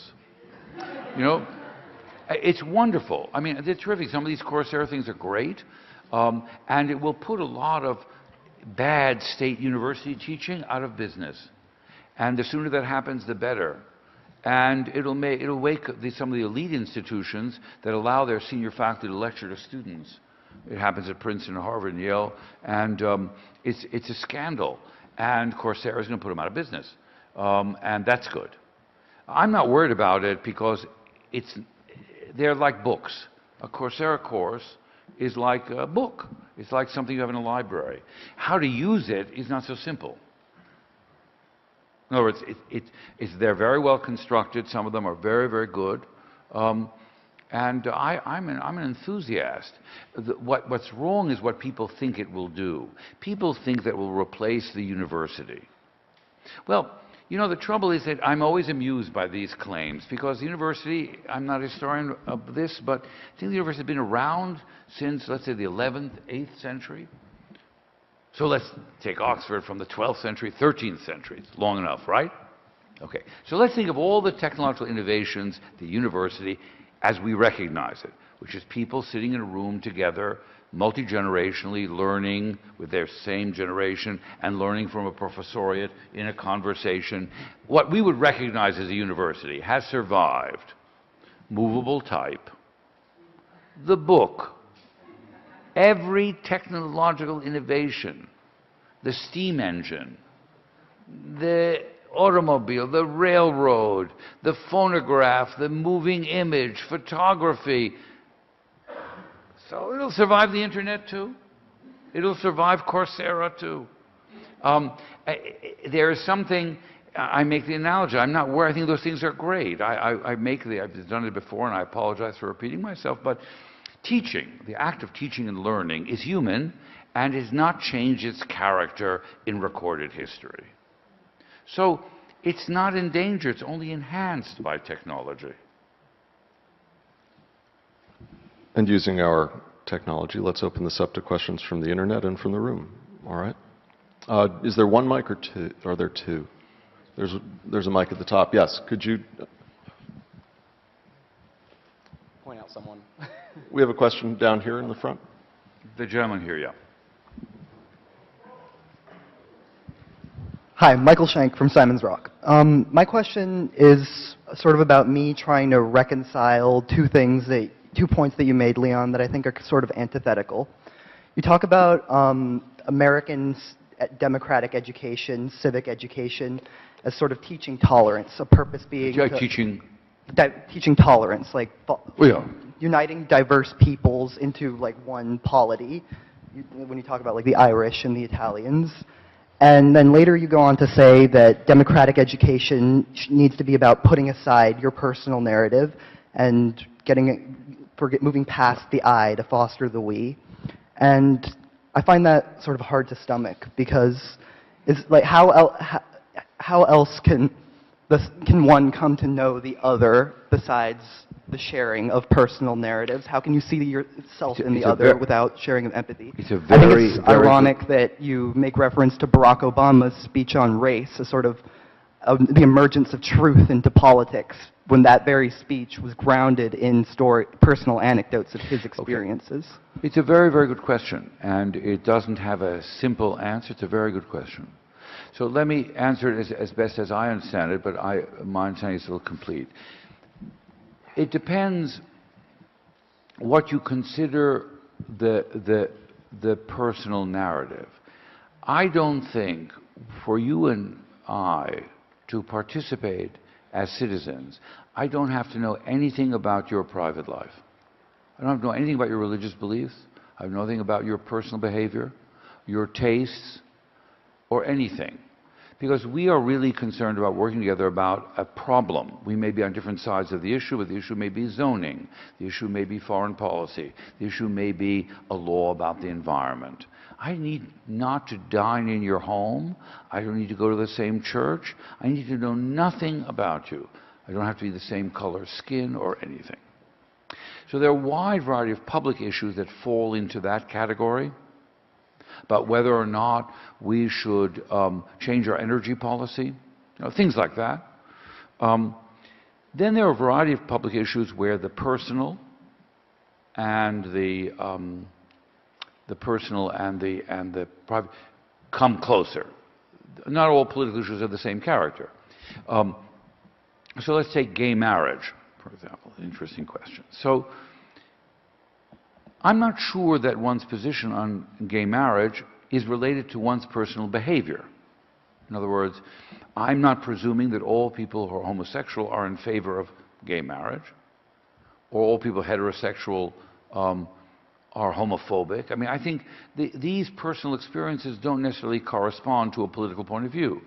You know? It's wonderful. I mean, they're terrific. Some of these Coursera things are great. And it will put a lot of bad state university teaching out of business. And the sooner that happens, the better. And it'll wake some of the elite institutions that allow their senior faculty to lecture to students. It happens at Princeton, Harvard, and Yale, and it's a scandal. And Coursera is going to put them out of business, and that's good. I'm not worried about it because they're like books. A Coursera course is like a book. It's like something you have in a library. How to use it is not so simple. In other words, they're very well constructed. Some of them are very, very good. And I'm an enthusiast. What's wrong is what people think it will do. People think that it will replace the university. Well, you know, the trouble is that I'm always amused by these claims because the university, I'm not a historian of this, but I think the university has been around since, let's say, the 11th, 8th century. So let's take Oxford from the 12th century, 13th century. It's long enough, right? Okay. So let's think of all the technological innovations, the university, as we recognize it, which is people sitting in a room together, multi-generationally learning with their same generation and learning from a professoriate in a conversation. What we would recognize as a university has survived. Movable type, the book, every technological innovation, the steam engine, the automobile, the railroad, the phonograph, the moving image, photography. So it'll survive the internet too. It'll survive Coursera too. There is something, I make the analogy, I'm not where I think those things are great. I've done it before and I apologize for repeating myself, but teaching, the act of teaching and learning is human and has not changed its character in recorded history. So it's not in danger, it's only enhanced by technology. And using our technology, let's open this up to questions from the internet and from the room. All right. Is there one mic or two? Are there two? There's a mic at the top. Yes. Could you point out someone? We have a question down here in the front. The gentleman here, yeah. Hi, Michael Schenk from Simon's Rock. My question is sort of about me trying to reconcile two points that you made, Leon, that I think are sort of antithetical. You talk about American democratic education, civic education, as sort of teaching tolerance, a purpose being teaching tolerance, like uniting diverse peoples into like one polity. When you talk about like the Irish and the Italians. And then later you go on to say that democratic education needs to be about putting aside your personal narrative and moving past the I to foster the we. And I find that sort of hard to stomach because it's like how else can one come to know the other besides the sharing of personal narratives? How can you see yourself in the other without sharing of empathy? I think it's ironic that you make reference to Barack Obama's speech on race as sort of the emergence of truth into politics when that very speech was grounded in personal anecdotes of his experiences. Okay. It's a very, very good question, and it doesn't have a simple answer. It's a very good question. So let me answer it as best as I understand it, but my understanding is still complete. It depends what you consider the personal narrative. I don't think for you and I to participate as citizens, I don't have to know anything about your private life. I don't have to know anything about your religious beliefs. I have nothing about your personal behavior, your tastes, or anything. Because we are really concerned about working together about a problem. We may be on different sides of the issue, but the issue may be zoning. The issue may be foreign policy. The issue may be a law about the environment. I need not to dine in your home. I don't need to go to the same church. I need to know nothing about you. I don't have to be the same color skin or anything. So there are a wide variety of public issues that fall into that category. About whether or not we should change our energy policy, things like that. Then there are a variety of public issues where the personal and the private come closer. Not all political issues have the same character. So let's take gay marriage, for example. Interesting question. So I'm not sure that one's position on gay marriage is related to one's personal behavior. In other words, I'm not presuming that all people who are homosexual are in favor of gay marriage, or all people heterosexual are homophobic. I mean, I think these personal experiences don't necessarily correspond to a political point of view.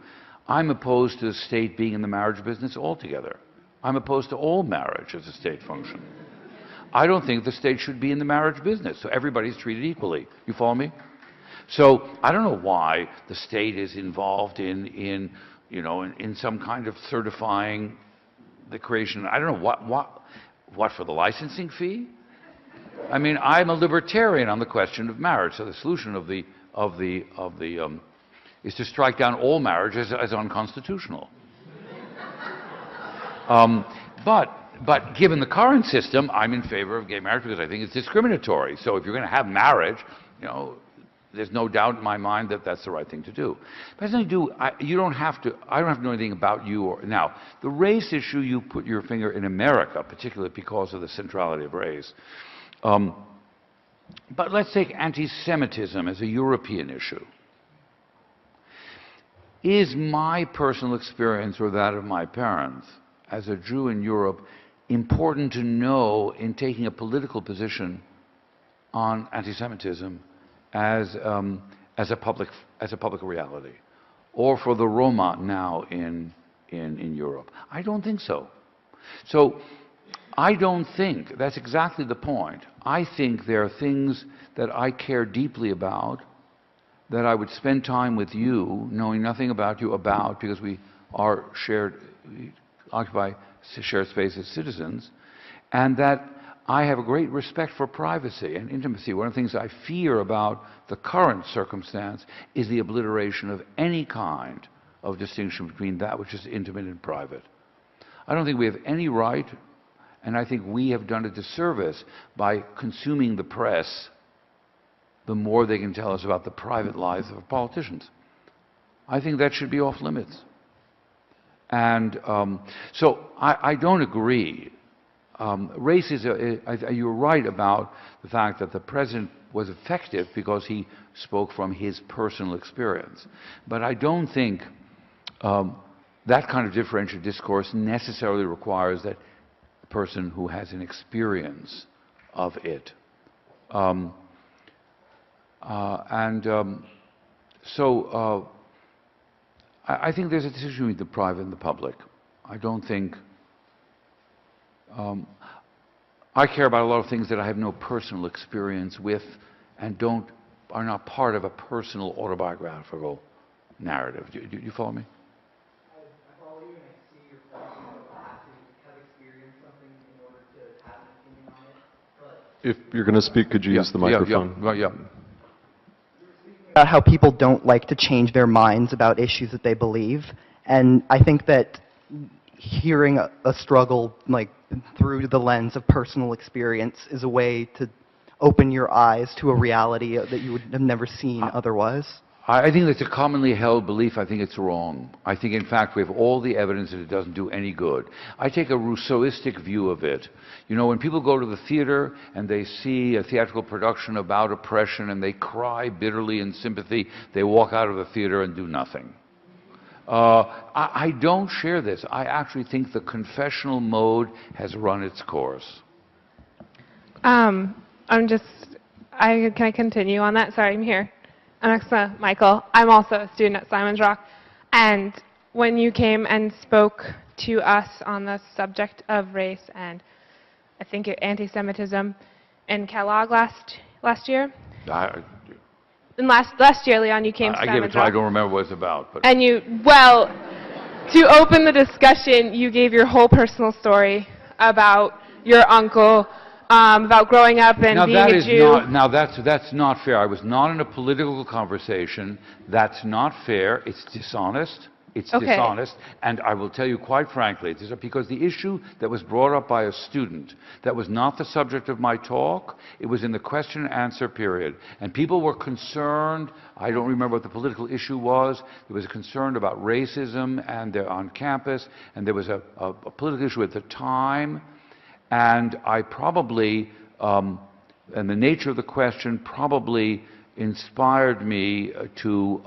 I'm opposed to the state being in the marriage business altogether. I'm opposed to all marriage as a state function. I don't think the state should be in the marriage business, so everybody's treated equally. You follow me? So I don't know why the state is involved in some kind of certifying the creation. I don't know what for the licensing fee? I mean, I'm a libertarian on the question of marriage, so the solution is to strike down all marriage as unconstitutional. But given the current system, I'm in favor of gay marriage because I think it's discriminatory. So if you're going to have marriage, there's no doubt in my mind that that's the right thing to do. But as I do, I don't have to know anything about you. Now, the race issue, you put your finger in America, particularly because of the centrality of race. But let's take anti-Semitism as a European issue. Is my personal experience or that of my parents as a Jew in Europe important to know in taking a political position on anti-Semitism as a public reality, or for the Roma now in Europe? I don't think so. So I don't think that's exactly the point. I think there are things that I care deeply about that I would spend time with you, knowing nothing about you, because we occupy shared space as citizens, and that I have a great respect for privacy and intimacy. One of the things I fear about the current circumstance is the obliteration of any kind of distinction between that which is intimate and private. I don't think we have any right, and I think we have done a disservice by consuming the press the more they can tell us about the private lives of politicians. I think that should be off limits. And so I don't agree. Race is you're right about the fact that the president was effective because he spoke from his personal experience. But I don't think that kind of differential discourse necessarily requires that a person who has an experience of it. I think there's a decision between the private and the public. I don't think... I care about a lot of things that I have no personal experience with and are not part of a personal autobiographical narrative. Do you follow me? I follow you and I see your point. You don't have to have experienced something in order to have an opinion on it. But If you're going to speak, could you use the microphone? Yeah. about how people don't like to change their minds about issues that they believe, and I think that hearing a struggle like through the lens of personal experience is a way to open your eyes to a reality that you would have never seen otherwise. I think that's a commonly held belief. I think it's wrong. I think, in fact, we have all the evidence that it doesn't do any good. I take a Rousseauistic view of it. You know, when people go to the theater and they see a theatrical production about oppression and they cry bitterly in sympathy, they walk out of the theater and do nothing. I don't share this. I actually think the confessional mode has run its course. Can I continue on that? Sorry, I'm here. I'm Michael. I'm also a student at Simon's Rock. And when you came and spoke to us on the subject of race and I think anti-Semitism in Kellogg last year. And last year, Leon, you came to I Simon's gave it to Rock. I don't remember what it's about. But. And to open the discussion, you gave your whole personal story about your uncle, about growing up and being a Jew. That's not fair. I was not in a political conversation. That's not fair. It's dishonest. It's dishonest. And I will tell you quite frankly, it's because the issue that was brought up by a student, that was not the subject of my talk. It was in the question and answer period. And people were concerned. I don't remember what the political issue was. There was a concern about racism and on campus. And there was a political issue at the time. And I probably, and the nature of the question probably inspired me to,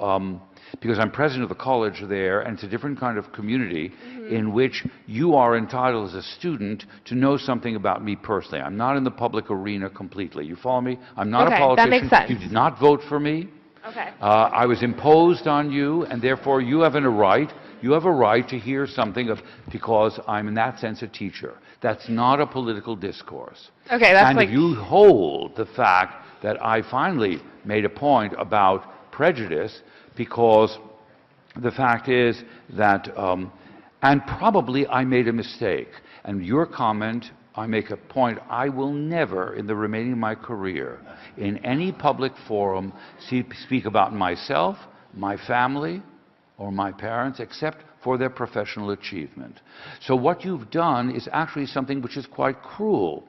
because I'm president of the college there, and it's a different kind of community in which you are entitled as a student to know something about me personally. I'm not in the public arena completely. You follow me? I'm not a politician. That makes sense. You did not vote for me. Okay. I was imposed on you, and therefore you have a right. You have a right to hear something because I'm in that sense a teacher. That's not a political discourse. Okay, that's and like... if you hold the fact that I finally made a point about prejudice, because the fact is that, and probably I made a mistake, and your comment, I make a point, I will never, in the remaining of my career, in any public forum, speak about myself, my family, or my parents, except for their professional achievement. So what you've done is actually something which is quite cruel.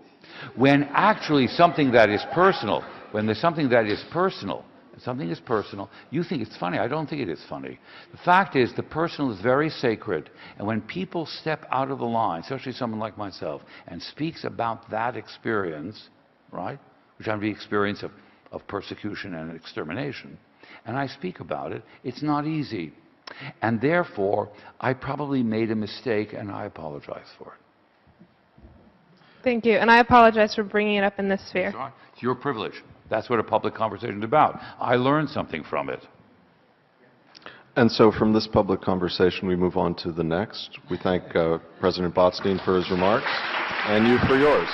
When actually something that is personal, when there's something that is personal, something is personal, you think it's funny. I don't think it is funny. The fact is the personal is very sacred, and when people step out of the line, especially someone like myself, and speaks about that experience, right, which I'm the experience of persecution and extermination, and I speak about it, it's not easy. And therefore, I probably made a mistake, and I apologize for it. Thank you, and I apologize for bringing it up in this sphere. It's all right. It's your privilege. That's what a public conversation is about. I learned something from it. And so from this public conversation, we move on to the next. We thank President Botstein for his remarks, and you for yours.